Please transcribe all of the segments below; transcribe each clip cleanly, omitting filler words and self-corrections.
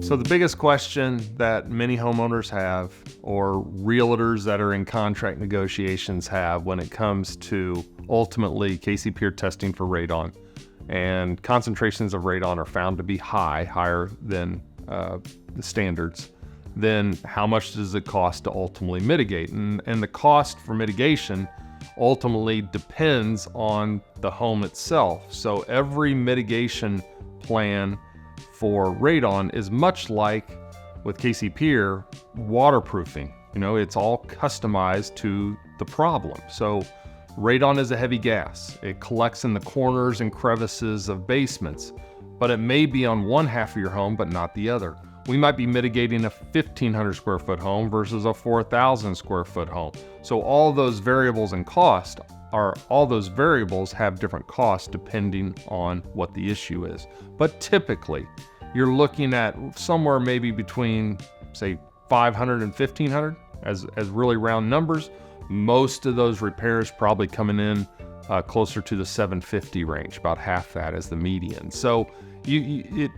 So the biggest question that many homeowners have, or realtors that are in contract negotiations have when it comes to ultimately KC Pier testing for radon, and concentrations of radon are found to be higher than the standards, then how much does it cost to ultimately mitigate? And the cost for mitigation ultimately depends on the home itself. So every mitigation plan for radon is much like with KC Pier waterproofing. It's all customized to the problem. So radon is a heavy gas. It collects in the corners and crevices of basements, but it may be on one half of your home, but not the other. We might be mitigating a 1,500 square foot home versus a 4,000 square foot home. So all those variables and cost all those variables have different costs depending on what the issue is. But typically, you're looking at somewhere maybe between, say, 500 and 1,500 as really round numbers. Most of those repairs probably coming in closer to the 750 range, about half that as the median. So it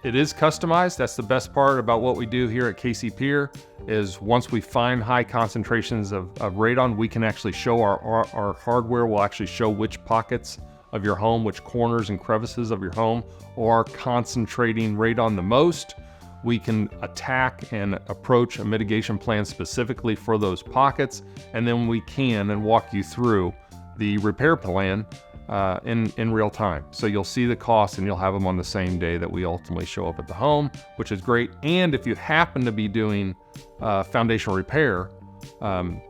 is customized. That's the best part about what we do here at KC Pier, is once we find high concentrations of radon, we can actually show our hardware will actually show which pockets of your home, which corners and crevices of your home are concentrating radon the most. We can attack and approach a mitigation plan specifically for those pockets, and then we can walk you through the repair plan in real time. So you'll see the costs and you'll have them on the same day that we ultimately show up at the home, which is great. And if you happen to be doing foundational repair,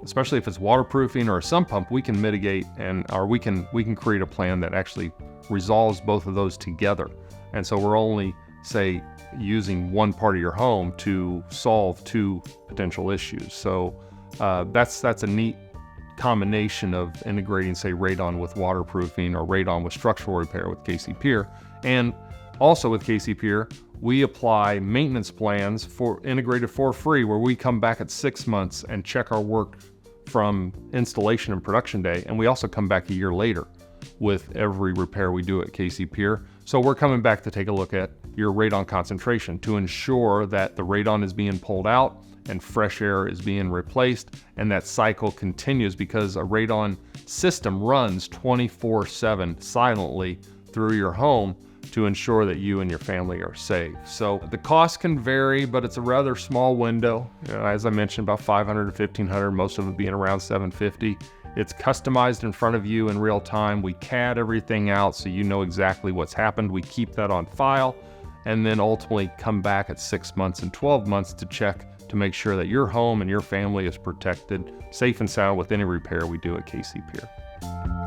especially if it's waterproofing or a sump pump, we can mitigate or we can create a plan that actually resolves both of those together. And so we're only, say, using one part of your home to solve two potential issues. So that's a neat combination of integrating, say, radon with waterproofing or radon with structural repair with KC Pier. And also with KC Pier, we apply maintenance plans integrated for free, where we come back at 6 months and check our work from installation and production day. And we also come back a year later with every repair we do at KC Pier. So we're coming back to take a look at your radon concentration to ensure that the radon is being pulled out and fresh air is being replaced, and that cycle continues, because a radon system runs 24/7 silently through your home to ensure that you and your family are safe. So the cost can vary, but it's a rather small window. As I mentioned, about 500 to 1,500, most of it being around 750. It's customized in front of you in real time. We CAD everything out so you know exactly what's happened. We keep that on file, and then ultimately come back at 6 months and 12 months to check to make sure that your home and your family is protected, safe and sound with any repair we do at KC Pier.